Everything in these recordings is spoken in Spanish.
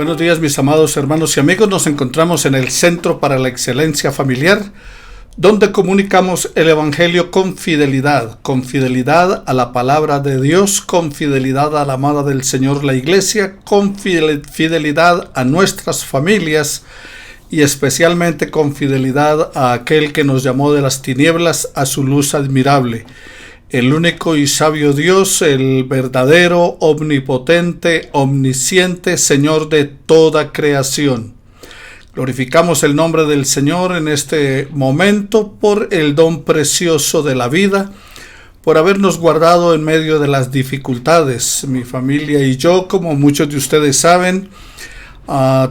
Buenos días, mis amados hermanos y amigos. Nos encontramos en el Centro para la Excelencia Familiar, donde comunicamos el Evangelio con fidelidad a la palabra de Dios, con fidelidad a la amada del Señor, la Iglesia, con fidelidad a nuestras familias y especialmente con fidelidad a aquel que nos llamó de las tinieblas a su luz admirable. El único y sabio Dios, el verdadero, omnipotente, omnisciente, Señor de toda creación. Glorificamos el nombre del Señor en este momento por el don precioso de la vida, por habernos guardado en medio de las dificultades. Mi familia y yo, como muchos de ustedes saben,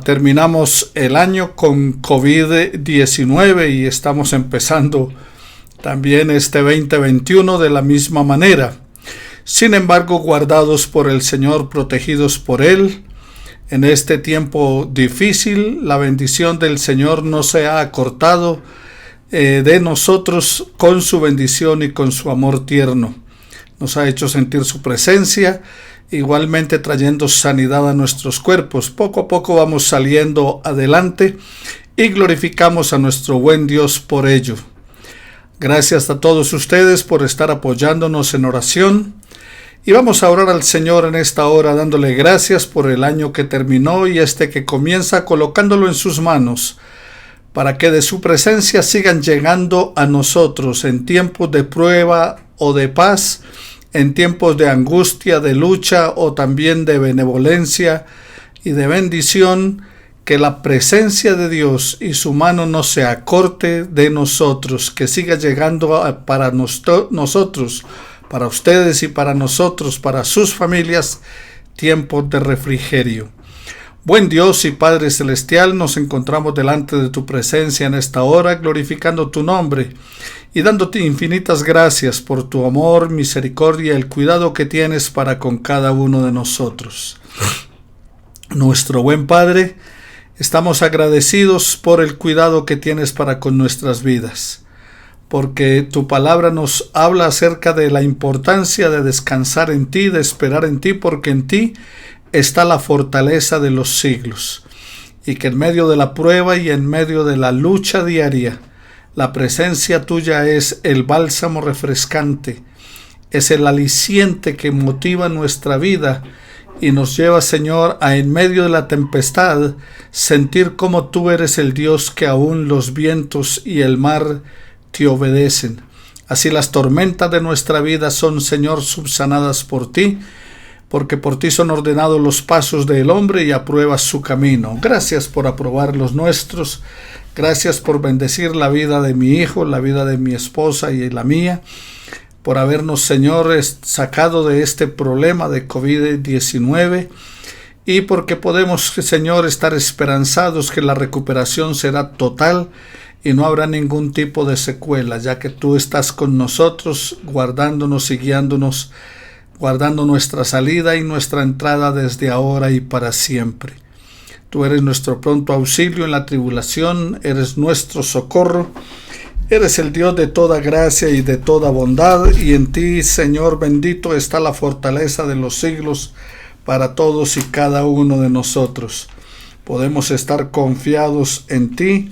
terminamos el año con COVID-19 y estamos empezando también este 2021 de la misma manera. Sin embargo, guardados por el Señor, protegidos por Él, en este tiempo difícil, la bendición del Señor no se ha acortado de nosotros con su bendición y con su amor tierno. Nos ha hecho sentir su presencia, igualmente trayendo sanidad a nuestros cuerpos. Poco a poco vamos saliendo adelante y glorificamos a nuestro buen Dios por ello. Gracias a todos ustedes por estar apoyándonos en oración. Y vamos a orar al Señor en esta hora, dándole gracias por el año que terminó y este que comienza, colocándolo en sus manos, para que de su presencia sigan llegando a nosotros en tiempos de prueba o de paz, en tiempos de angustia, de lucha o también de benevolencia y de bendición. Que la presencia de Dios y su mano no se acorte de nosotros, que siga llegando para nosotros, para ustedes y para nosotros, para sus familias, tiempos de refrigerio. Buen Dios y Padre Celestial, nos encontramos delante de tu presencia en esta hora, glorificando tu nombre y dándote infinitas gracias por tu amor, misericordia y el cuidado que tienes para con cada uno de nosotros. Nuestro buen Padre, estamos agradecidos por el cuidado que tienes para con nuestras vidas, porque tu palabra nos habla acerca de la importancia de descansar en ti, de esperar en ti, porque en ti está la fortaleza de los siglos, y que en medio de la prueba y en medio de la lucha diaria, la presencia tuya es el bálsamo refrescante, es el aliciente que motiva nuestra vida y nos lleva, Señor, a en medio de la tempestad sentir como tú eres el Dios que aún los vientos y el mar te obedecen. Así las tormentas de nuestra vida son, Señor, subsanadas por ti, porque por ti son ordenados los pasos del hombre y apruebas su camino. Gracias por aprobar los nuestros. Gracias por bendecir la vida de mi hijo, la vida de mi esposa y la mía, por habernos, Señor, sacado de este problema de COVID-19 y porque podemos, Señor, estar esperanzados que la recuperación será total y no habrá ningún tipo de secuela, ya que tú estás con nosotros, guardándonos y guiándonos, guardando nuestra salida y nuestra entrada desde ahora y para siempre. Tú eres nuestro pronto auxilio en la tribulación, eres nuestro socorro. Eres el Dios de toda gracia y de toda bondad, y en ti, Señor bendito, está la fortaleza de los siglos para todos y cada uno de nosotros. Podemos estar confiados en ti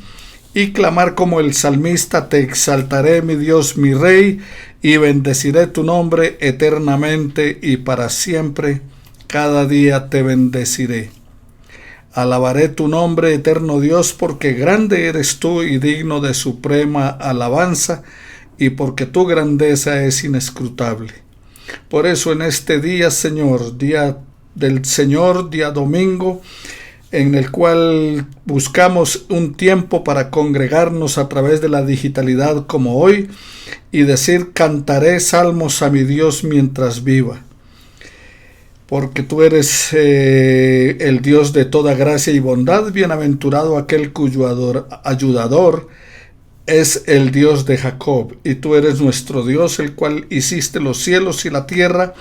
y clamar como el salmista: te exaltaré, mi Dios, mi Rey, y bendeciré tu nombre eternamente y para siempre. Cada día te bendeciré. Alabaré tu nombre, eterno Dios, porque grande eres tú y digno de suprema alabanza, y porque tu grandeza es inescrutable. Por eso en este día, Señor, día del Señor, día domingo, en el cual buscamos un tiempo para congregarnos a través de la digitalidad como hoy, y decir: cantaré salmos a mi Dios mientras viva. Porque tú eres el Dios de toda gracia y bondad, bienaventurado aquel cuyo ayudador es el Dios de Jacob, y tú eres nuestro Dios, el cual hiciste los cielos y la tierra,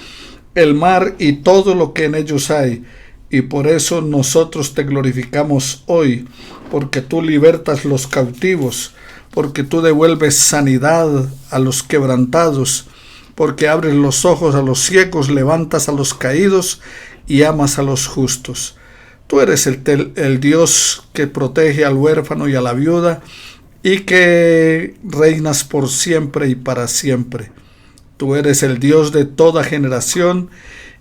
el mar y todo lo que en ellos hay, y por eso nosotros te glorificamos hoy, porque tú libertas los cautivos, porque tú devuelves sanidad a los quebrantados, porque abres los ojos a los ciegos, levantas a los caídos y amas a los justos. Tú eres el Dios que protege al huérfano y a la viuda y que reinas por siempre y para siempre. Tú eres el Dios de toda generación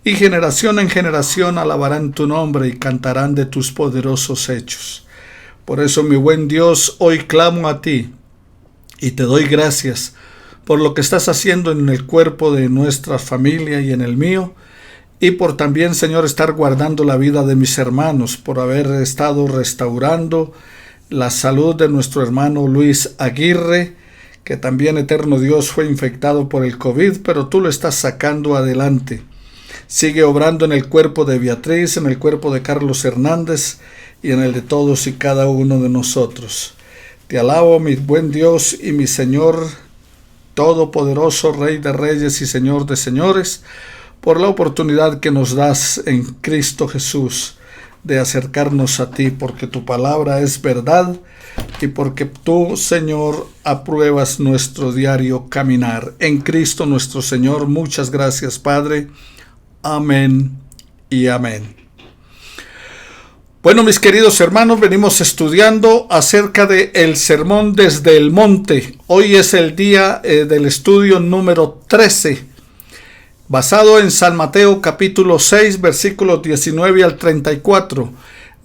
y generación en generación alabarán tu nombre y cantarán de tus poderosos hechos. Por eso, mi buen Dios, hoy clamo a ti y te doy gracias por lo que estás haciendo en el cuerpo de nuestra familia y en el mío, y por también, Señor, estar guardando la vida de mis hermanos, por haber estado restaurando la salud de nuestro hermano Luis Aguirre, que también, eterno Dios, fue infectado por el COVID, pero tú lo estás sacando adelante. Sigue obrando en el cuerpo de Beatriz, en el cuerpo de Carlos Hernández y en el de todos y cada uno de nosotros. Te alabo, mi buen Dios y mi Señor Todopoderoso, Rey de Reyes y Señor de Señores, por la oportunidad que nos das en Cristo Jesús de acercarnos a ti, porque tu palabra es verdad y porque tú, Señor, apruebas nuestro diario caminar. En Cristo nuestro Señor, muchas gracias, Padre. Amén y amén. Bueno, mis queridos hermanos, venimos estudiando acerca de el sermón desde el monte. Hoy es el día del estudio número 13. Basado en San Mateo capítulo 6, versículos 19 al 34.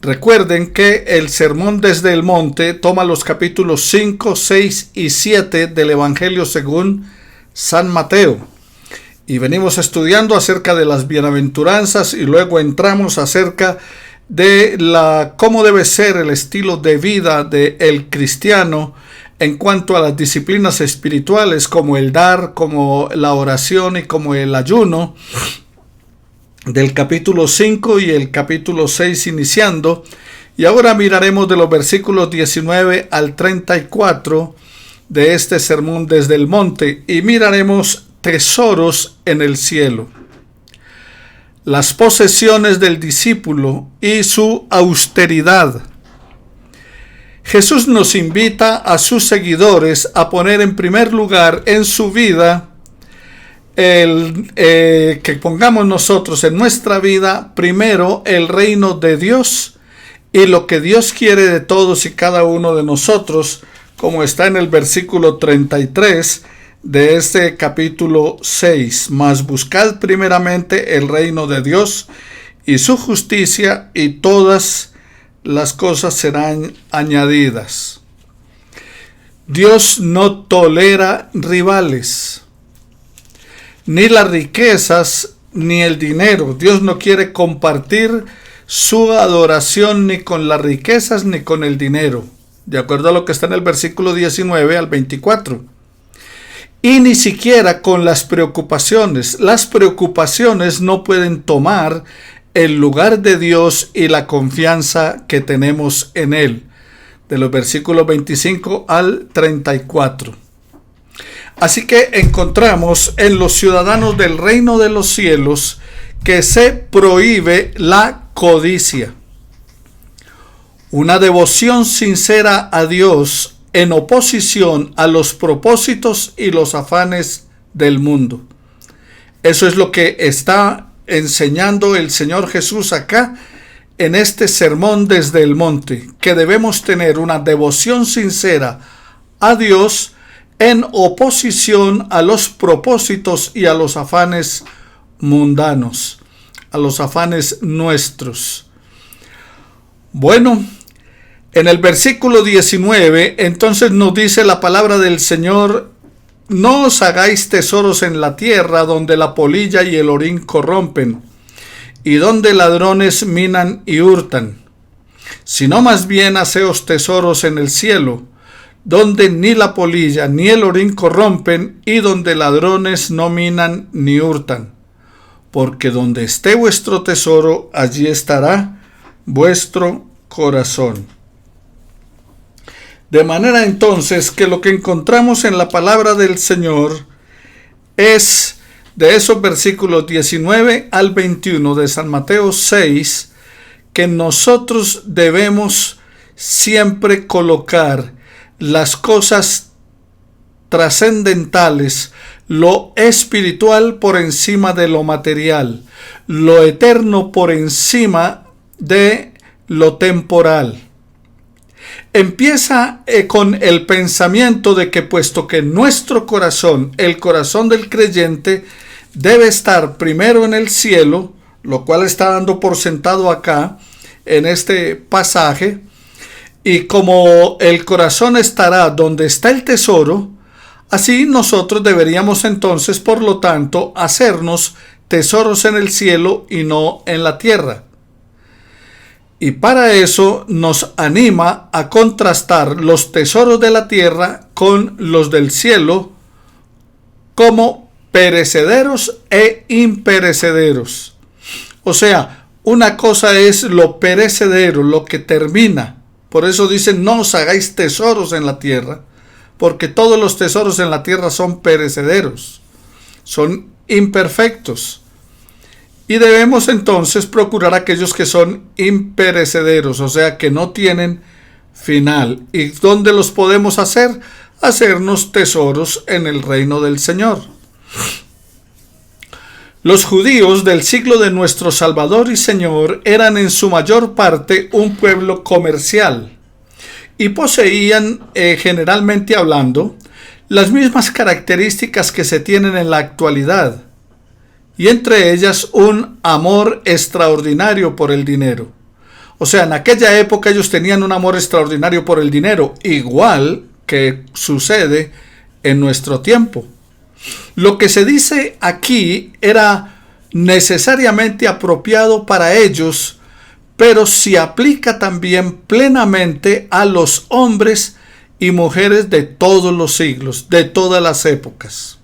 Recuerden que el sermón desde el monte toma los capítulos 5, 6 y 7 del Evangelio según San Mateo. Y venimos estudiando acerca de las bienaventuranzas y luego entramos acerca de cómo debe ser el estilo de vida del cristiano en cuanto a las disciplinas espirituales, como el dar, como la oración y como el ayuno, del capítulo 5 y el capítulo 6 iniciando. Y ahora miraremos de los versículos 19 al 34 de este sermón desde el monte y miraremos tesoros en el cielo. Las posesiones del discípulo y su austeridad. Jesús nos invita a sus seguidores a poner en primer lugar en su vida que pongamos nosotros en nuestra vida primero el reino de Dios y lo que Dios quiere de todos y cada uno de nosotros, como está en el versículo 33 de este capítulo 6. Mas buscad primeramente el reino de Dios y su justicia, y todas las cosas serán añadidas. Dios no tolera rivales, ni las riquezas, ni el dinero. Dios no quiere compartir su adoración ni con las riquezas ni con el dinero, de acuerdo a lo que está en el versículo 19 al 24. Y ni siquiera con las preocupaciones. Las preocupaciones no pueden tomar el lugar de Dios y la confianza que tenemos en Él, de los versículos 25 al 34. Así que encontramos en los ciudadanos del reino de los cielos que se prohíbe la codicia, una devoción sincera a Dios en oposición a los propósitos y los afanes del mundo. Eso es lo que está enseñando el Señor Jesús acá en este sermón desde el monte, que debemos tener una devoción sincera a Dios en oposición a los propósitos y a los afanes mundanos, a los afanes nuestros. Bueno, en el versículo 19, entonces nos dice la palabra del Señor: no os hagáis tesoros en la tierra, donde la polilla y el orín corrompen, y donde ladrones minan y hurtan, sino más bien haceos tesoros en el cielo, donde ni la polilla ni el orín corrompen, y donde ladrones no minan ni hurtan. Porque donde esté vuestro tesoro, allí estará vuestro corazón. De manera entonces que lo que encontramos en la palabra del Señor es de esos versículos 19 al 21 de San Mateo 6, que nosotros debemos siempre colocar las cosas trascendentales, lo espiritual por encima de lo material, lo eterno por encima de lo temporal. Empieza con el pensamiento de que puesto que nuestro corazón, el corazón del creyente, debe estar primero en el cielo, lo cual está dando por sentado acá en este pasaje, y como el corazón estará donde está el tesoro, así nosotros deberíamos entonces, por lo tanto, hacernos tesoros en el cielo y no en la tierra. Y para eso nos anima a contrastar los tesoros de la tierra con los del cielo como perecederos e imperecederos. O sea, una cosa es lo perecedero, lo que termina. Por eso dicen, no os hagáis tesoros en la tierra, porque todos los tesoros en la tierra son perecederos, son imperfectos. Y debemos entonces procurar aquellos que son imperecederos, o sea, que no tienen final. ¿Y dónde los podemos hacer? Hacernos tesoros en el reino del Señor. Los judíos del siglo de nuestro Salvador y Señor eran en su mayor parte un pueblo comercial y poseían, generalmente hablando, las mismas características que se tienen en la actualidad, y entre ellas un amor extraordinario por el dinero. O sea, en aquella época ellos tenían un amor extraordinario por el dinero, igual que sucede en nuestro tiempo. Lo que se dice aquí era necesariamente apropiado para ellos, pero se aplica también plenamente a los hombres y mujeres de todos los siglos, de todas las épocas.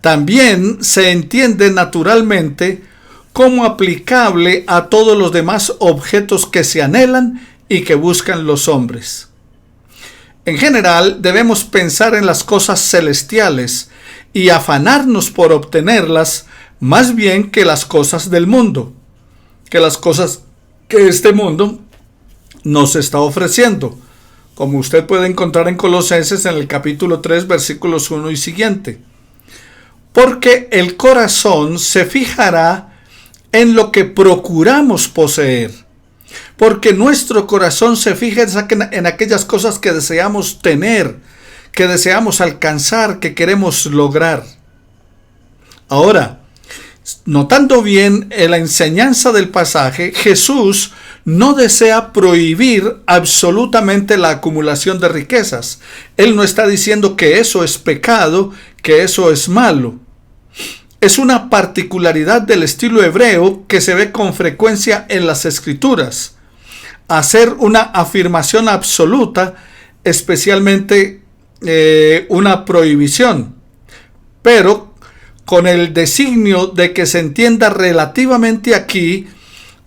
También se entiende naturalmente como aplicable a todos los demás objetos que se anhelan y que buscan los hombres. En general, debemos pensar en las cosas celestiales y afanarnos por obtenerlas más bien que las cosas del mundo, que las cosas que este mundo nos está ofreciendo, como usted puede encontrar en Colosenses en el capítulo 3, versículos 1 y siguiente. Porque el corazón se fijará en lo que procuramos poseer. Porque nuestro corazón se fija en aquellas cosas que deseamos tener, que deseamos alcanzar, que queremos lograr. Ahora, notando bien la enseñanza del pasaje, Jesús no desea prohibir absolutamente la acumulación de riquezas. Él no está diciendo que eso es pecado, que eso es malo. Es una particularidad del estilo hebreo que se ve con frecuencia en las Escrituras. Hacer una afirmación absoluta, especialmente una prohibición, pero con el designio de que se entienda relativamente aquí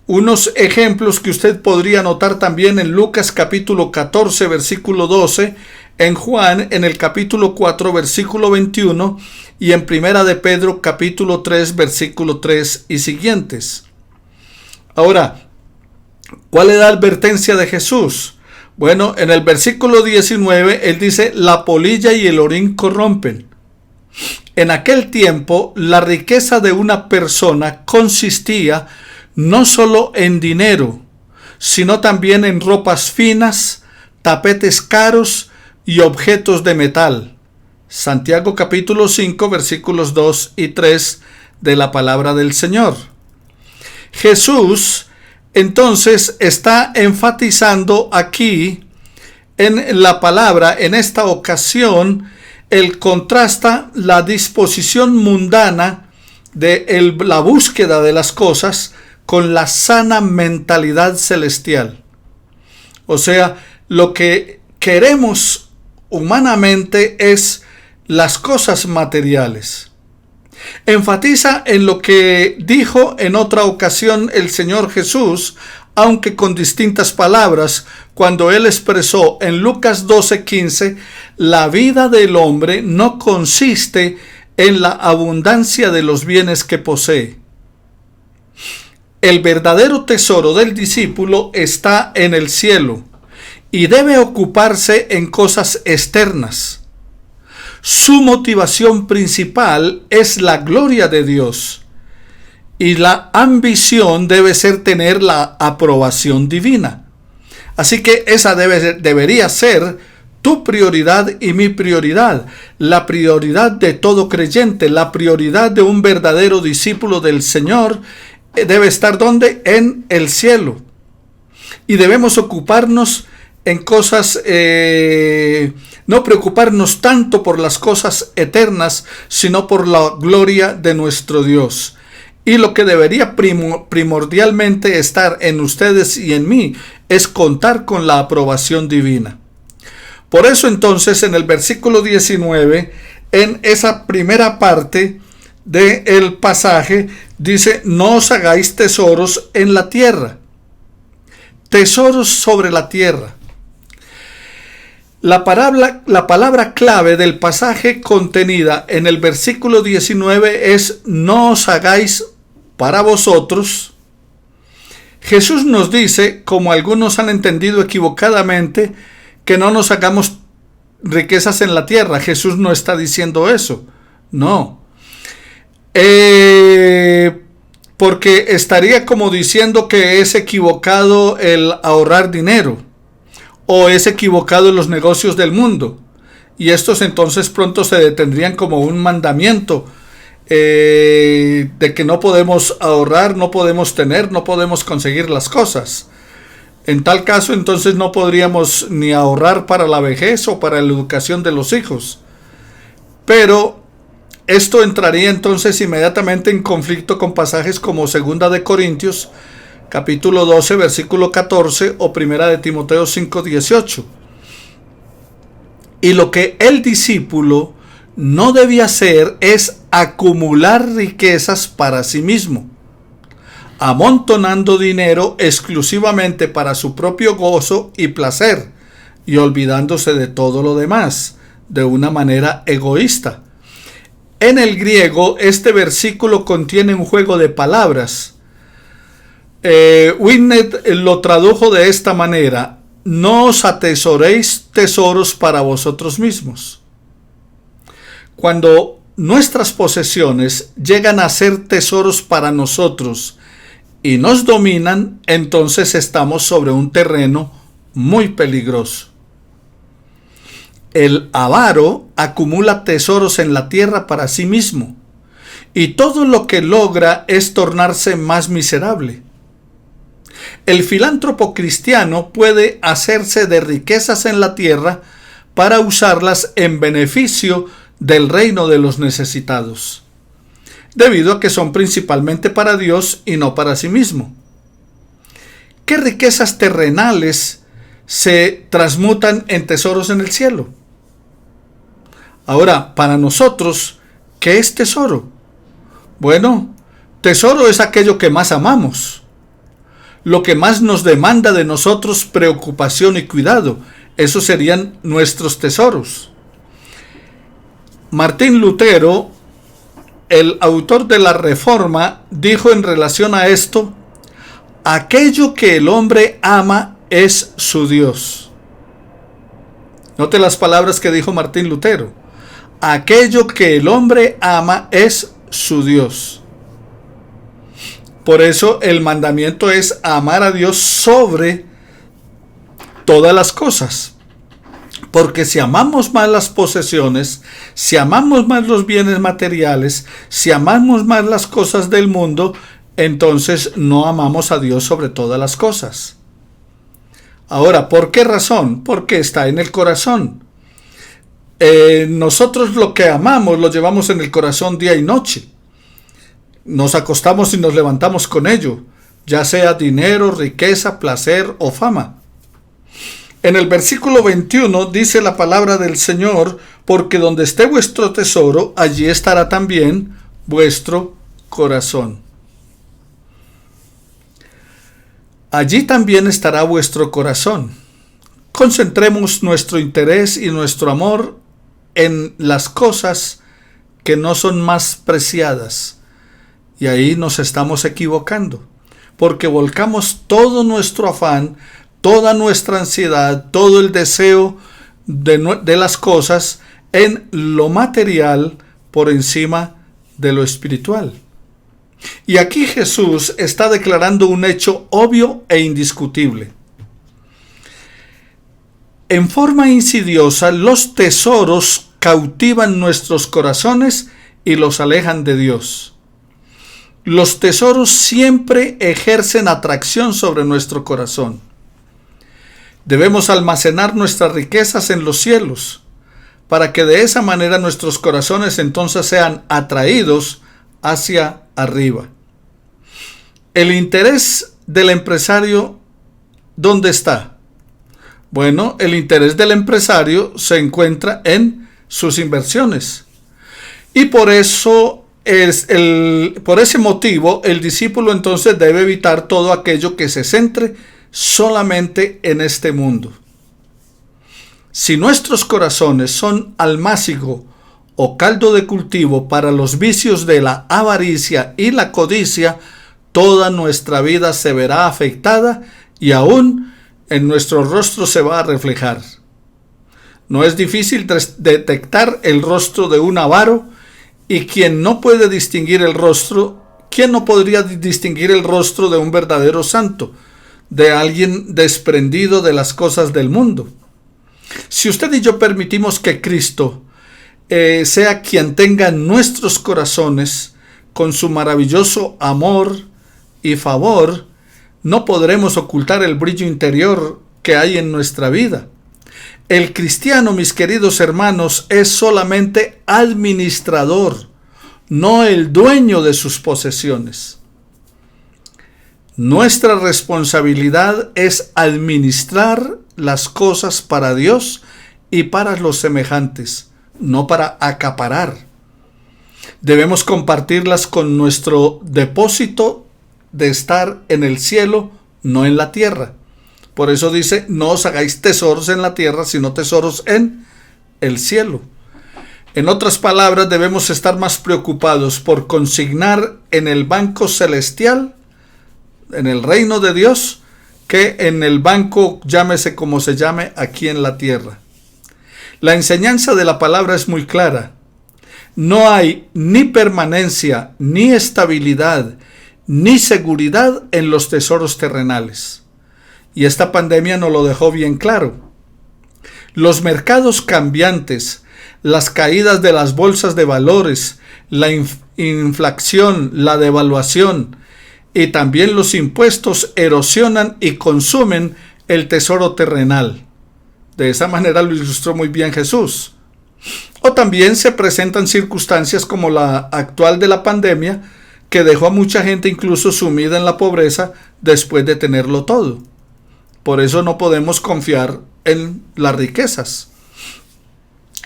unos ejemplos que usted podría notar también en Lucas capítulo 14 versículo 12, en Juan en el capítulo 4 versículo 21 y en Primera de Pedro capítulo 3 versículo 3 y siguientes. Ahora, ¿cuál es la advertencia de Jesús? Bueno, en el versículo 19 él dice, la polilla y el orín corrompen. En aquel tiempo, la riqueza de una persona consistía no solo en dinero, sino también en ropas finas, tapetes caros y objetos de metal. Santiago capítulo 5 versículos 2 y 3 de la palabra del Señor. Jesús entonces está enfatizando aquí en la palabra, en esta ocasión, él contrasta la disposición mundana de la búsqueda de las cosas con la sana mentalidad celestial. O sea, lo que queremos humanamente es las cosas materiales. Enfatiza en lo que dijo en otra ocasión el Señor Jesús, aunque con distintas palabras, cuando él expresó en Lucas 12:15, la vida del hombre no consiste en la abundancia de los bienes que posee. El verdadero tesoro del discípulo está en el cielo y debe ocuparse en cosas externas. Su motivación principal es la gloria de Dios. Y la ambición debe ser tener la aprobación divina. Así que esa debería ser tu prioridad y mi prioridad, la prioridad de todo creyente, la prioridad de un verdadero discípulo del Señor debe estar ¿dónde? En el cielo. Y debemos ocuparnos en cosas, no preocuparnos tanto por las cosas eternas, sino por la gloria de nuestro Dios. Y lo que debería primordialmente estar en ustedes y en mí es contar con la aprobación divina. Por eso entonces en el versículo 19, en esa primera parte del pasaje, dice: no os hagáis tesoros en la tierra. Tesoros sobre la tierra. La palabra clave del pasaje contenida en el versículo 19 es: no os hagáis para vosotros. Jesús nos dice, como algunos han entendido equivocadamente, que no nos hagamos riquezas en la tierra. Jesús no está diciendo eso. No. Porque estaría como diciendo que es equivocado el ahorrar dinero, o es equivocado en los negocios del mundo. Y estos entonces pronto se detendrían como un mandamiento de que no podemos ahorrar, no podemos tener, no podemos conseguir las cosas. En tal caso, entonces no podríamos ni ahorrar para la vejez o para la educación de los hijos. Pero esto entraría entonces inmediatamente en conflicto con pasajes como 2 de Corintios, capítulo 12, versículo 14, o 1 de Timoteo 5, 18. Y lo que el discípulo no debe hacer es acumular riquezas para sí mismo, amontonando dinero exclusivamente para su propio gozo y placer, y olvidándose de todo lo demás, de una manera egoísta. En el griego, este versículo contiene un juego de palabras. Winnet lo tradujo de esta manera: no os atesoréis tesoros para vosotros mismos. Cuando nuestras posesiones llegan a ser tesoros para nosotros y nos dominan, entonces estamos sobre un terreno muy peligroso. El avaro acumula tesoros en la tierra para sí mismo, y todo lo que logra es tornarse más miserable. El filántropo cristiano puede hacerse de riquezas en la tierra para usarlas en beneficio del reino de los necesitados, debido a que son principalmente para Dios y no para sí mismo. ¿Qué riquezas terrenales se transmutan en tesoros en el cielo? Ahora, para nosotros, ¿qué es tesoro? Bueno, tesoro es aquello que más amamos, lo que más nos demanda de nosotros preocupación y cuidado. Esos serían nuestros tesoros. Martín Lutero, el autor de la Reforma, dijo en relación a esto: aquello que el hombre ama es su Dios. Note las palabras que dijo Martín Lutero: aquello que el hombre ama es su Dios. Por eso el mandamiento es amar a Dios sobre todas las cosas. Porque si amamos más las posesiones, si amamos más los bienes materiales, si amamos más las cosas del mundo, entonces no amamos a Dios sobre todas las cosas. Ahora, ¿por qué razón? Porque está en el corazón. Nosotros lo que amamos lo llevamos en el corazón día y noche. Nos acostamos y nos levantamos con ello, ya sea dinero, riqueza, placer o fama. En el versículo 21 dice la palabra del Señor: porque donde esté vuestro tesoro, allí estará también vuestro corazón. Allí también estará vuestro corazón. Concentremos nuestro interés y nuestro amor en las cosas que no son más preciadas. Y ahí nos estamos equivocando, porque volcamos todo nuestro afán, toda nuestra ansiedad, todo el deseo de las cosas en lo material por encima de lo espiritual. Y aquí Jesús está declarando un hecho obvio e indiscutible. En forma insidiosa, los tesoros cautivan nuestros corazones y los alejan de Dios. Los tesoros siempre ejercen atracción sobre nuestro corazón. Debemos almacenar nuestras riquezas en los cielos, para que de esa manera nuestros corazones entonces sean atraídos hacia arriba. El interés del empresario, ¿dónde está? Bueno, el interés del empresario se encuentra en sus inversiones. Y por ese motivo, el discípulo entonces debe evitar todo aquello que se centre solamente en este mundo. Si nuestros corazones son almácigo o caldo de cultivo para los vicios de la avaricia y la codicia, toda nuestra vida se verá afectada y aún en nuestro rostro se va a reflejar. No es difícil detectar el rostro de un avaro, y quien no puede distinguir el rostro, ¿quién no podría distinguir el rostro de un verdadero santo, de alguien desprendido de las cosas del mundo? Si usted y yo permitimos que Cristo sea quien tenga en nuestros corazones con su maravilloso amor y favor, no podremos ocultar el brillo interior que hay en nuestra vida. El cristiano, mis queridos hermanos, es solamente administrador, no el dueño de sus posesiones. Nuestra responsabilidad es administrar las cosas para Dios y para los semejantes, no para acaparar. Debemos compartirlas con nuestro depósito de estar en el cielo, no en la tierra. Por eso dice, no os hagáis tesoros en la tierra, sino tesoros en el cielo. En otras palabras, debemos estar más preocupados por consignar en el banco celestial, en el reino de Dios, que en el banco, llámese como se llame, aquí en la tierra. La enseñanza de la palabra es muy clara. No hay ni permanencia, ni estabilidad, ni seguridad en los tesoros terrenales. Y esta pandemia nos lo dejó bien claro. Los mercados cambiantes, las caídas de las bolsas de valores, la inflación, la devaluación y también los impuestos erosionan y consumen el tesoro terrenal. De esa manera lo ilustró muy bien Jesús. O también se presentan circunstancias como la actual de la pandemia, que dejó a mucha gente incluso sumida en la pobreza después de tenerlo todo. Por eso no podemos confiar en las riquezas.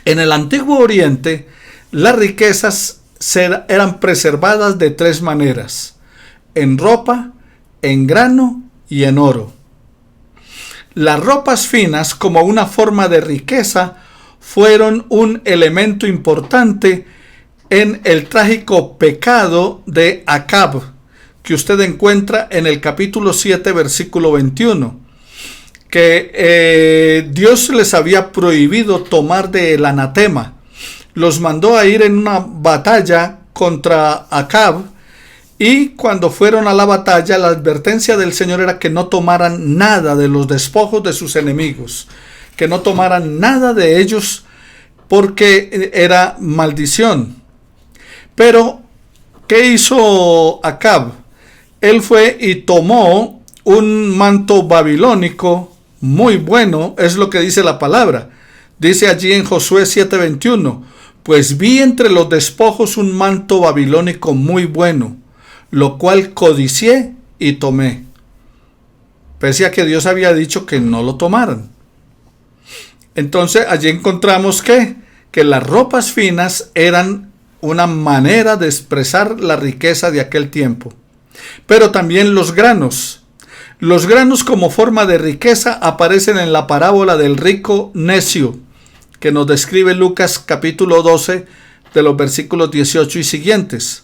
En el Antiguo Oriente, las riquezas eran preservadas de tres maneras: en ropa, en grano y en oro. Las ropas finas, como una forma de riqueza, fueron un elemento importante en el trágico pecado de Acab, que usted encuentra en el capítulo 7, versículo 21. Que Dios les había prohibido tomar del anatema. Los mandó a ir en una batalla contra Acab, y cuando fueron a la batalla, la advertencia del Señor era que no tomaran nada de los despojos de sus enemigos, que no tomaran nada de ellos, porque era maldición. Pero, ¿qué hizo Acab? Él fue y tomó un manto babilónico muy bueno, es lo que dice la palabra. Dice allí en Josué 7:21, pues vi entre los despojos un manto babilónico muy bueno, lo cual codicié y tomé. Pese a que Dios había dicho que no lo tomaran. Entonces allí encontramos que las ropas finas eran una manera de expresar la riqueza de aquel tiempo. Pero también los granos. Los granos como forma de riqueza aparecen en la parábola del rico necio, que nos describe Lucas capítulo 12 de los versículos 18 y siguientes.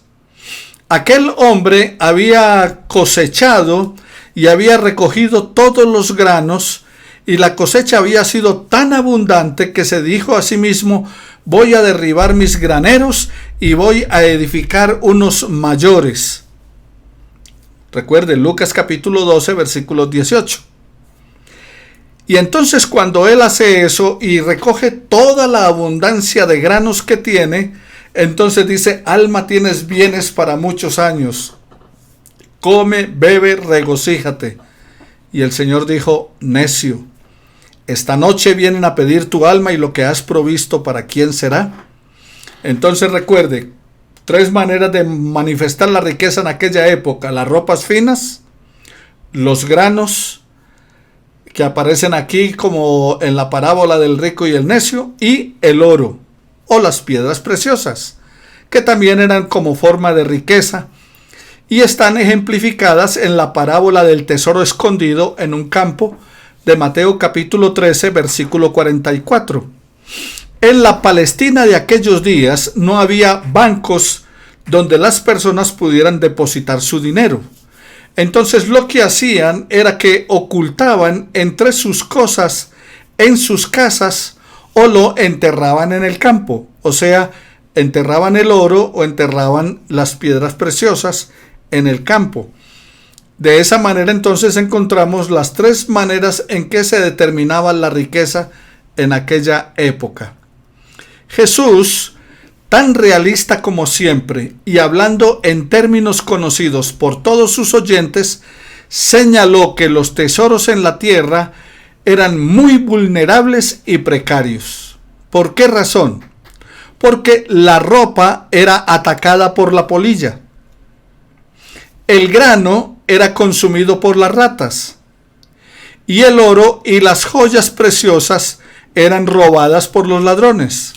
Aquel hombre había cosechado y había recogido todos los granos, y la cosecha había sido tan abundante que se dijo a sí mismo: voy a derribar mis graneros y voy a edificar unos mayores. Recuerde, Lucas capítulo 12, versículo 18. Y entonces cuando él hace eso y recoge toda la abundancia de granos que tiene, entonces dice: alma, tienes bienes para muchos años. Come, bebe, regocíjate. Y el Señor dijo: necio, esta noche vienen a pedir tu alma, y lo que has provisto, ¿para quién será? Entonces recuerde, 3 maneras de manifestar la riqueza en aquella época: las ropas finas, los granos, que aparecen aquí como en la parábola del rico y el necio, y el oro o las piedras preciosas, que también eran como forma de riqueza, y están ejemplificadas en la parábola del tesoro escondido en un campo de Mateo capítulo 13, versículo 44. En la Palestina de aquellos días no había bancos donde las personas pudieran depositar su dinero. Entonces lo que hacían era que ocultaban entre sus cosas en sus casas, o lo enterraban en el campo. O sea, enterraban el oro o enterraban las piedras preciosas en el campo. De esa manera entonces encontramos las 3 maneras en que se determinaba la riqueza en aquella época. Jesús, tan realista como siempre y hablando en términos conocidos por todos sus oyentes, señaló que los tesoros en la tierra eran muy vulnerables y precarios. ¿Por qué razón? Porque la ropa era atacada por la polilla. El grano era consumido por las ratas. Y el oro y las joyas preciosas eran robadas por los ladrones.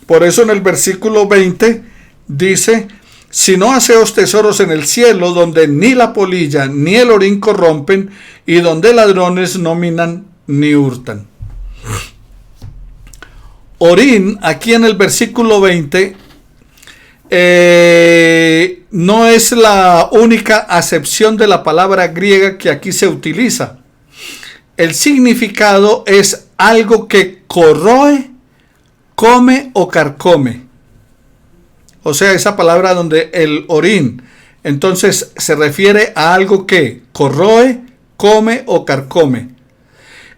Por eso en el versículo 20 dice: si no haceos tesoros en el cielo, donde ni la polilla ni el orín corrompen, y donde ladrones no minan ni hurtan. Orín, aquí en el versículo 20, no es la única acepción de la palabra griega que aquí se utiliza. El significado es algo que corroe, come o carcome. O sea, esa palabra donde el orín, entonces se refiere a algo que corroe, come o carcome.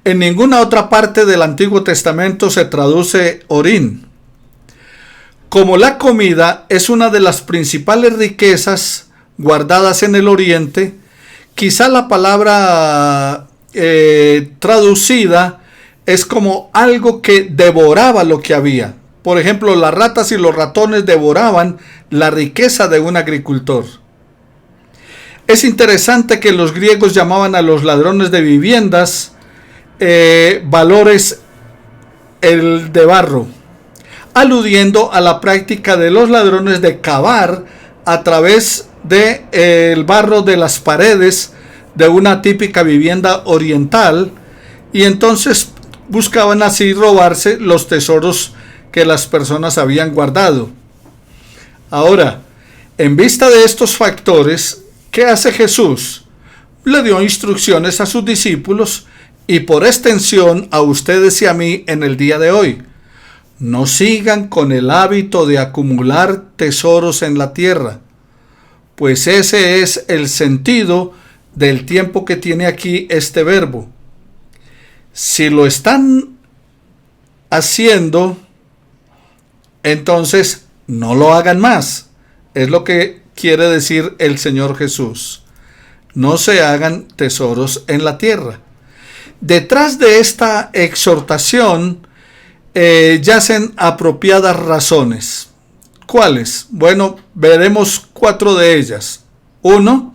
En ninguna otra parte del Antiguo Testamento se traduce orín. Como la comida es una de las principales riquezas guardadas en el Oriente, quizá la palabra traducida es como algo que devoraba lo que había. Por ejemplo, las ratas y los ratones devoraban la riqueza de un agricultor. Es interesante que los griegos llamaban a los ladrones de viviendas valores el de barro, aludiendo a la práctica de los ladrones de cavar a través de el barro de las paredes de una típica vivienda oriental, y entonces buscaban así robarse los tesoros que las personas habían guardado. Ahora, en vista de estos factores, ¿qué hace Jesús? Le dio instrucciones a sus discípulos y por extensión a ustedes y a mí en el día de hoy. No sigan con el hábito de acumular tesoros en la tierra, pues ese es el sentido del tiempo que tiene aquí este verbo. Si lo están haciendo, entonces no lo hagan más. Es lo que quiere decir el Señor Jesús. No se hagan tesoros en la tierra. Detrás de esta exhortación yacen apropiadas razones. ¿Cuáles? Bueno, veremos 4 de ellas. 1.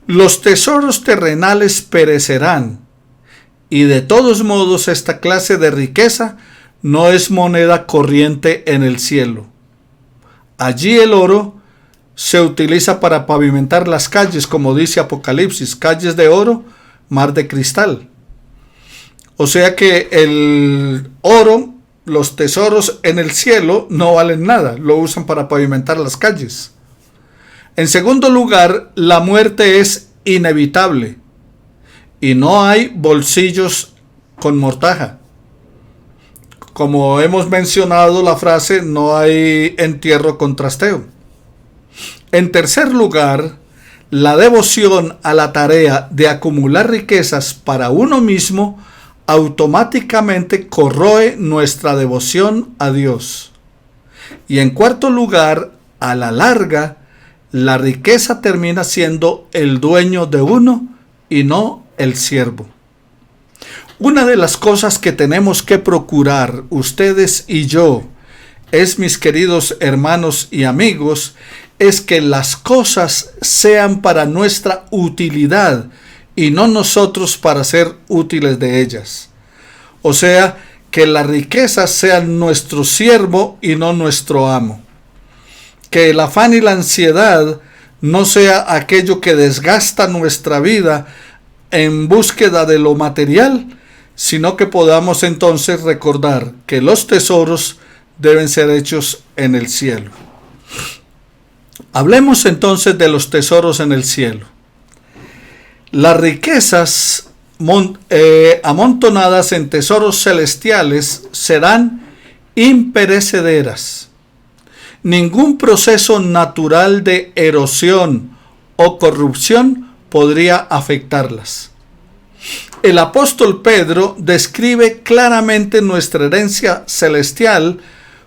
Los tesoros terrenales perecerán, y de todos modos esta clase de riqueza no es moneda corriente en el cielo. Allí el oro se utiliza para pavimentar las calles, como dice Apocalipsis, calles de oro, mar de cristal. O sea que el oro, los tesoros en el cielo no valen nada, lo usan para pavimentar las calles. En segundo lugar, la muerte es inevitable y no hay bolsillos con mortaja. Como hemos mencionado la frase, no hay entierro con trasteo. En tercer lugar, la devoción a la tarea de acumular riquezas para uno mismo automáticamente corroe nuestra devoción a Dios. Y en cuarto lugar, a la larga, la riqueza termina siendo el dueño de uno y no el siervo. Una de las cosas que tenemos que procurar, ustedes y yo, mis queridos hermanos y amigos, es que las cosas sean para nuestra utilidad y no nosotros para ser útiles de ellas. O sea, que las riquezas sean nuestro siervo y no nuestro amo. Que el afán y la ansiedad no sea aquello que desgasta nuestra vida en búsqueda de lo material, sino que podamos entonces recordar que los tesoros deben ser hechos en el cielo. Hablemos entonces de los tesoros en el cielo. Las riquezas amontonadas en tesoros celestiales serán imperecederas. Ningún proceso natural de erosión o corrupción podría afectarlas. El apóstol Pedro describe claramente nuestra herencia celestial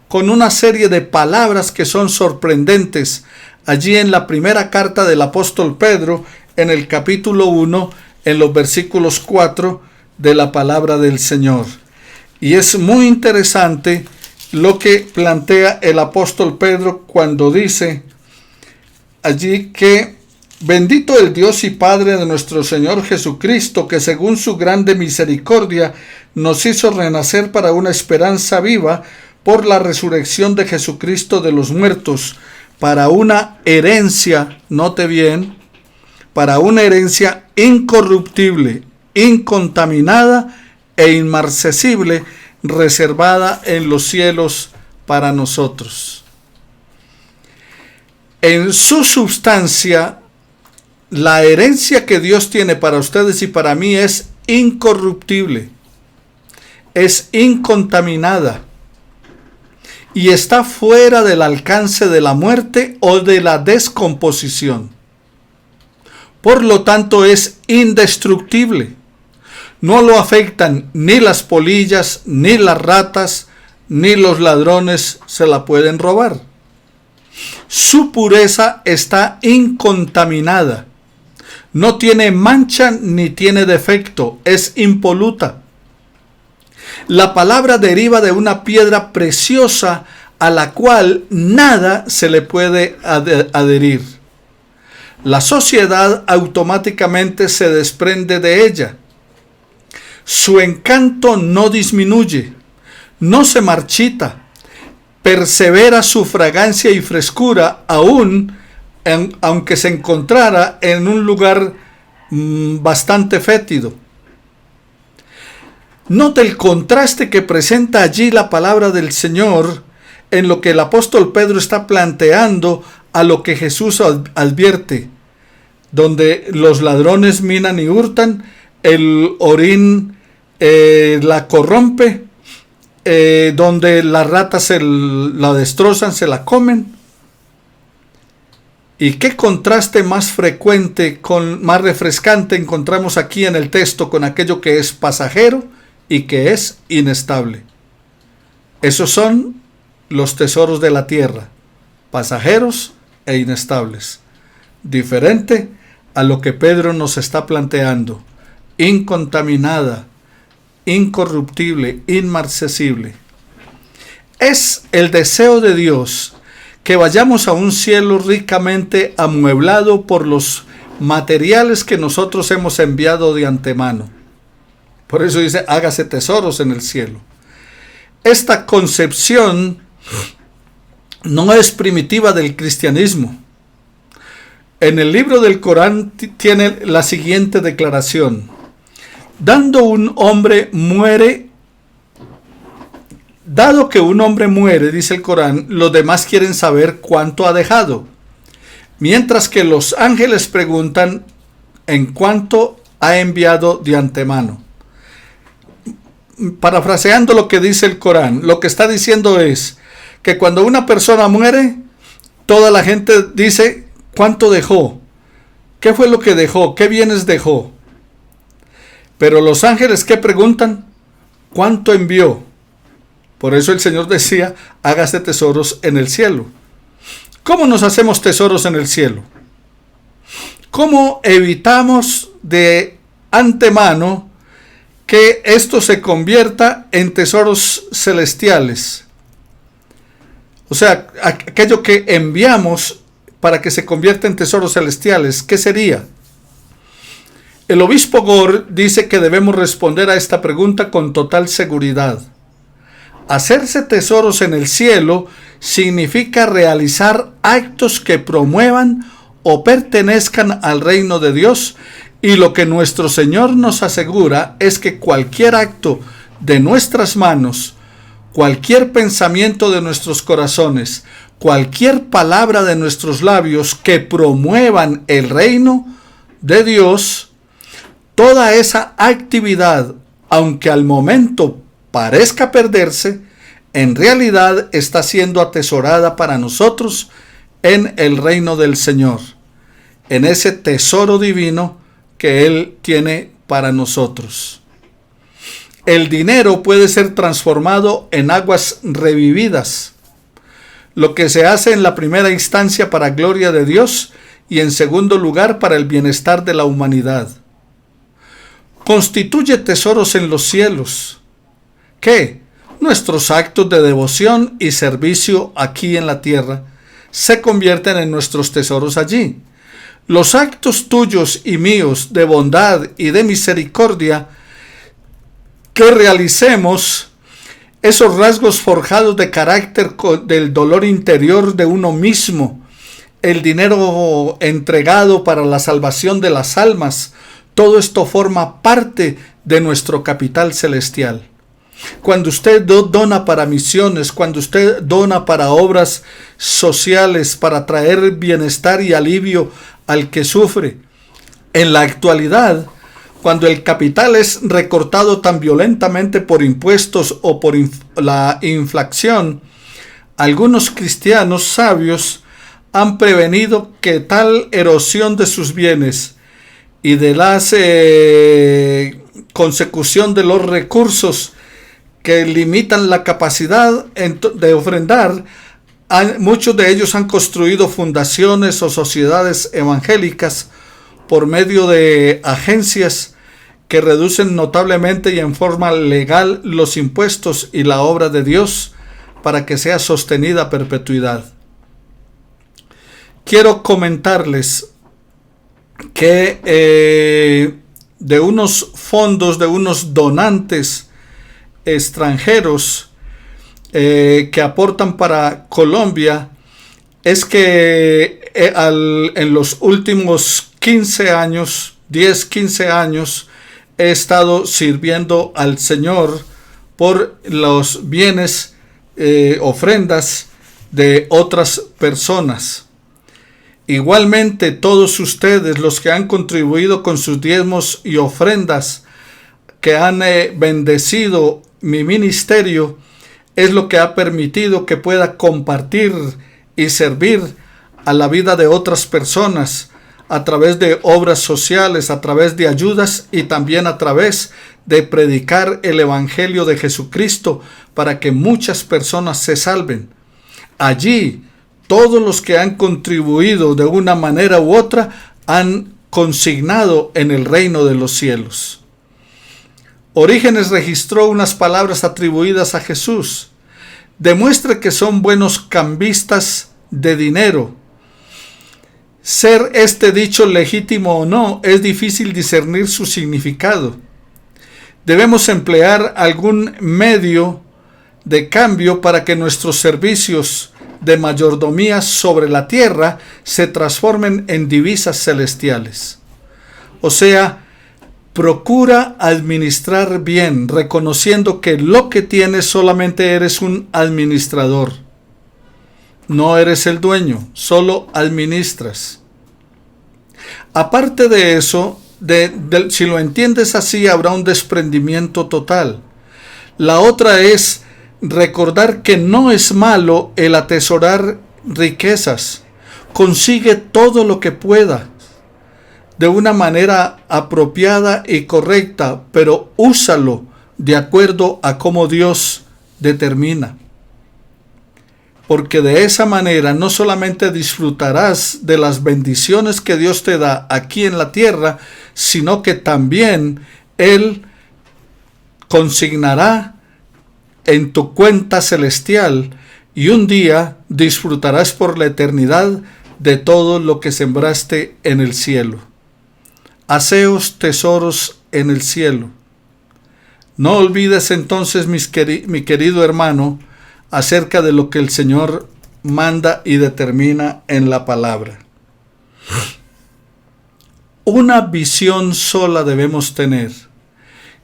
con una serie de palabras que son sorprendentes allí en la primera carta del apóstol Pedro, en el capítulo 1, en los versículos 4 de la palabra del Señor. Y es muy interesante lo que plantea el apóstol Pedro cuando dice allí que bendito el Dios y Padre de nuestro Señor Jesucristo, que según su grande misericordia nos hizo renacer para una esperanza viva por la resurrección de Jesucristo de los muertos, para una herencia, note bien, para una herencia incorruptible, incontaminada e inmarcesible, reservada en los cielos para nosotros. En su sustancia, la herencia que Dios tiene para ustedes y para mí es incorruptible, es incontaminada y está fuera del alcance de la muerte o de la descomposición. Por lo tanto, es indestructible. No lo afectan ni las polillas, ni las ratas, ni los ladrones se la pueden robar. Su pureza está incontaminada. No tiene mancha ni tiene defecto, es impoluta. La palabra deriva de una piedra preciosa a la cual nada se le puede adherir. La sociedad automáticamente se desprende de ella. Su encanto no disminuye, no se marchita, persevera su fragancia y frescura aún aunque se encontrara en un lugar bastante fétido. Note el contraste que presenta allí la palabra del Señor en lo que el apóstol Pedro está planteando a lo que Jesús advierte, donde los ladrones minan y hurtan, el orín la corrompe, donde las ratas la destrozan, se la comen. Y qué contraste más frecuente, más refrescante encontramos aquí en el texto con aquello que es pasajero y que es inestable. Esos son los tesoros de la tierra, pasajeros e inestables. Diferente a lo que Pedro nos está planteando, incontaminada, incorruptible, inmarcesible. Es el deseo de Dios que vayamos a un cielo ricamente amueblado por los materiales que nosotros hemos enviado de antemano. Por eso dice, hágase tesoros en el cielo. Esta concepción no es primitiva del cristianismo. En el libro del Corán tiene la siguiente declaración: dado que un hombre muere, dice el Corán, los demás quieren saber cuánto ha dejado, mientras que los ángeles preguntan en cuánto ha enviado de antemano. Parafraseando lo que dice el Corán, lo que está diciendo es que cuando una persona muere, toda la gente dice cuánto dejó. ¿Qué fue lo que dejó? ¿Qué bienes dejó? Pero los ángeles, ¿qué preguntan? ¿Cuánto envió? Por eso el Señor decía, hágase tesoros en el cielo. ¿Cómo nos hacemos tesoros en el cielo? ¿Cómo evitamos de antemano que esto se convierta en tesoros celestiales? O sea, aquello que enviamos para que se convierta en tesoros celestiales, ¿qué sería? El obispo Gore dice que debemos responder a esta pregunta con total seguridad. Hacerse tesoros en el cielo significa realizar actos que promuevan o pertenezcan al reino de Dios, y lo que nuestro Señor nos asegura es que cualquier acto de nuestras manos, cualquier pensamiento de nuestros corazones, cualquier palabra de nuestros labios que promuevan el reino de Dios, toda esa actividad, aunque al momento parezca perderse, en realidad está siendo atesorada para nosotros en el reino del Señor, en ese tesoro divino que Él tiene para nosotros. El dinero puede ser transformado en aguas revividas, lo que se hace en la primera instancia para gloria de Dios y en segundo lugar para el bienestar de la humanidad. Constituye tesoros en los cielos. ¿Qué? Nuestros actos de devoción y servicio aquí en la tierra se convierten en nuestros tesoros allí. Los actos tuyos y míos de bondad y de misericordia que realicemos, esos rasgos forjados de carácter del dolor interior de uno mismo, el dinero entregado para la salvación de las almas, todo esto forma parte de nuestro capital celestial. Cuando usted dona para misiones, cuando usted dona para obras sociales, para traer bienestar y alivio al que sufre, en la actualidad, cuando el capital es recortado tan violentamente por impuestos o por la inflación, algunos cristianos sabios han prevenido que tal erosión de sus bienes y de la consecución de los recursos que limitan la capacidad de ofrendar, muchos de ellos han construido fundaciones o sociedades evangélicas por medio de agencias que reducen notablemente y en forma legal los impuestos y la obra de Dios para que sea sostenida a perpetuidad. Quiero comentarles que de unos fondos, de unos donantes extranjeros que aportan para Colombia, es que en los últimos 15 años, 10-15 años, he estado sirviendo al Señor por los bienes, ofrendas de otras personas. Igualmente, todos ustedes, los que han contribuido con sus diezmos y ofrendas, que han bendecido mi ministerio, es lo que ha permitido que pueda compartir y servir a la vida de otras personas a través de obras sociales, a través de ayudas y también a través de predicar el Evangelio de Jesucristo para que muchas personas se salven. Allí, todos los que han contribuido de una manera u otra han consignado en el reino de los cielos. Orígenes registró unas palabras atribuidas a Jesús. Demuestre que son buenos cambistas de dinero. Ser este dicho legítimo o no, es difícil discernir su significado. Debemos emplear algún medio de cambio para que nuestros servicios de mayordomía sobre la tierra se transformen en divisas celestiales. O sea, procura administrar bien, reconociendo que lo que tienes solamente eres un administrador. No eres el dueño, solo administras. Aparte de eso, si lo entiendes así, habrá un desprendimiento total. La otra es recordar que no es malo el atesorar riquezas. Consigue todo lo que pueda. de una manera apropiada y correcta, pero úsalo de acuerdo a cómo Dios determina. Porque de esa manera no solamente disfrutarás de las bendiciones que Dios te da aquí en la tierra, sino que también Él consignará en tu cuenta celestial y un día disfrutarás por la eternidad de todo lo que sembraste en el cielo. Haceos tesoros en el cielo. No olvides entonces, mi querido hermano, acerca de lo que el Señor manda y determina en la palabra. Una visión sola debemos tener.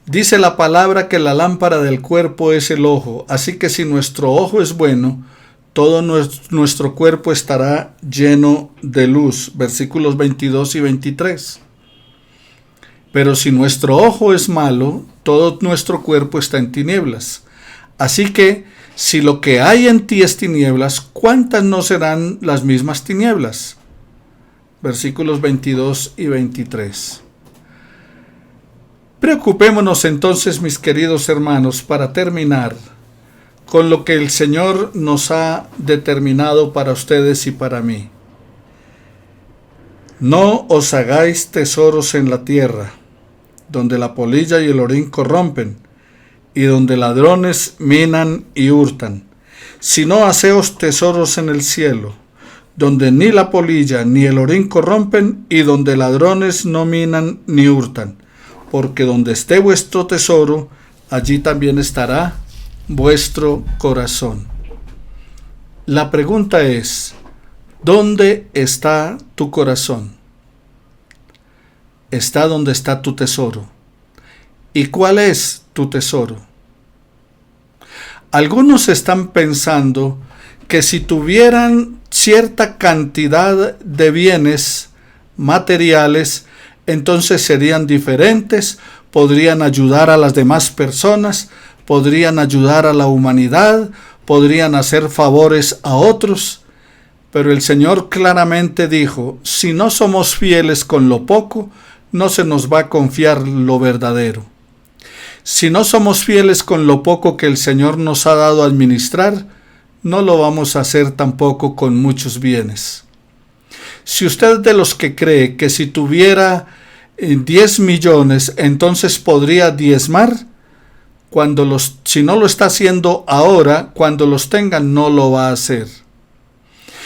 Dice la palabra que la lámpara del cuerpo es el ojo, así que si nuestro ojo es bueno, todo nuestro cuerpo estará lleno de luz. Versículos 22 y 23. Pero si nuestro ojo es malo, todo nuestro cuerpo está en tinieblas. Así que, si lo que hay en ti es tinieblas, ¿cuántas no serán las mismas tinieblas? Versículos 22 y 23. Preocupémonos entonces, mis queridos hermanos, para terminar, con lo que el Señor nos ha determinado para ustedes y para mí. No os hagáis tesoros en la tierra, donde la polilla y el orín corrompen, y donde ladrones minan y hurtan, sino haceos tesoros en el cielo, donde ni la polilla ni el orín corrompen, y donde ladrones no minan ni hurtan, porque donde esté vuestro tesoro, allí también estará vuestro corazón. La pregunta es, ¿dónde está tu corazón? Está donde está tu tesoro. ¿Y cuál es tu tesoro? Algunos están pensando que si tuvieran cierta cantidad de bienes materiales, entonces serían diferentes, podrían ayudar a las demás personas, podrían ayudar a la humanidad, podrían hacer favores a otros. Pero el Señor claramente dijo, si no somos fieles con lo poco, no se nos va a confiar lo verdadero. Si no somos fieles con lo poco que el Señor nos ha dado a administrar, no lo vamos a hacer tampoco con muchos bienes. Si usted es de los que cree que si tuviera 10 millones, entonces podría diezmar, si no lo está haciendo ahora, cuando los tenga no lo va a hacer.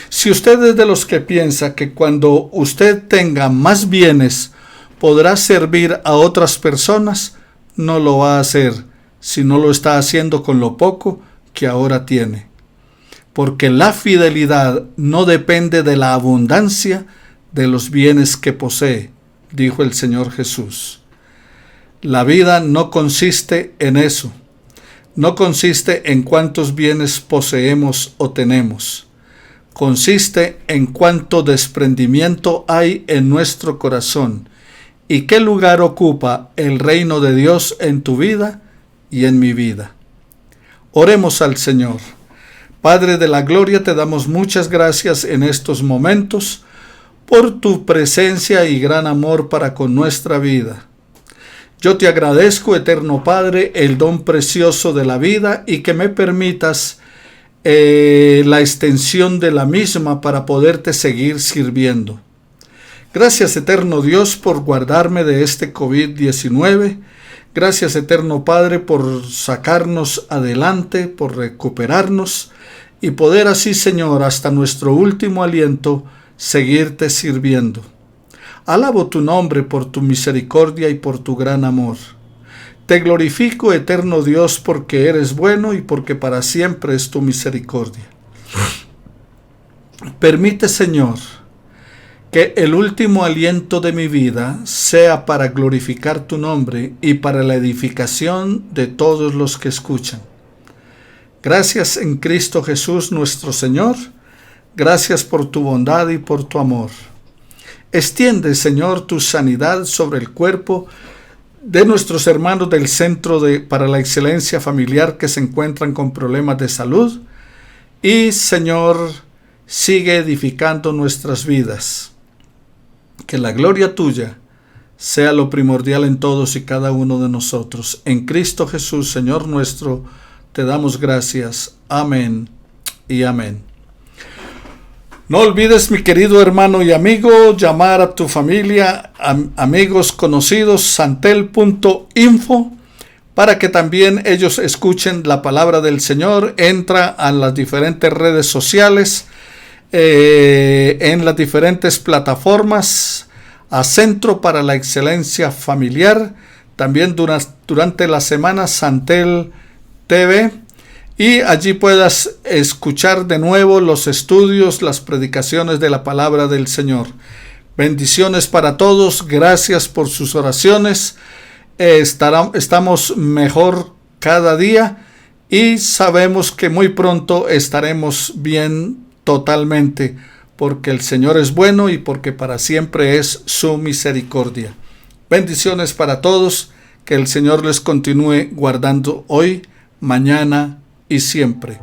Si usted es de los que piensa que cuando usted tenga más bienes podrá servir a otras personas, no lo va a hacer si no lo está haciendo con lo poco que ahora tiene. Porque la fidelidad no depende de la abundancia de los bienes que posee, dijo el Señor Jesús. La vida no consiste en eso. No consiste en cuántos bienes poseemos o tenemos. Consiste en cuánto desprendimiento hay en nuestro corazón y qué lugar ocupa el reino de Dios en tu vida y en mi vida. Oremos al Señor. Padre de la gloria, te damos muchas gracias en estos momentos por tu presencia y gran amor para con nuestra vida. Yo te agradezco, eterno Padre, el don precioso de la vida y que me permitas la extensión de la misma para poderte seguir sirviendo. Gracias, eterno Dios, por guardarme de este COVID-19. Gracias, eterno Padre, por sacarnos adelante, por recuperarnos y poder así, Señor, hasta nuestro último aliento, seguirte sirviendo. Alabo tu nombre por tu misericordia y por tu gran amor. Te glorifico, eterno Dios, porque eres bueno y porque para siempre es tu misericordia. Permite, Señor, que el último aliento de mi vida sea para glorificar tu nombre y para la edificación de todos los que escuchan. Gracias en Cristo Jesús nuestro Señor. Gracias por tu bondad y por tu amor. Extiende, Señor, tu sanidad sobre el cuerpo de nuestros hermanos del Centro para la Excelencia Familiar que se encuentran con problemas de salud. Y, Señor, sigue edificando nuestras vidas. Que la gloria tuya sea lo primordial en todos y cada uno de nosotros. En Cristo Jesús, Señor nuestro, te damos gracias. Amén y amén. No olvides, mi querido hermano y amigo, llamar a tu familia, amigos, conocidos, santel.info, para que también ellos escuchen la palabra del Señor. Entra a las diferentes redes sociales, en las diferentes plataformas, a Centro para la Excelencia Familiar, también durante la semana Santel TV, y allí puedas escuchar de nuevo los estudios, las predicaciones de la palabra del Señor. Bendiciones para todos, gracias por sus oraciones. Estamos mejor cada día y sabemos que muy pronto estaremos bien totalmente, porque el Señor es bueno y porque para siempre es su misericordia. Bendiciones para todos, que el Señor les continúe guardando hoy, mañana y siempre.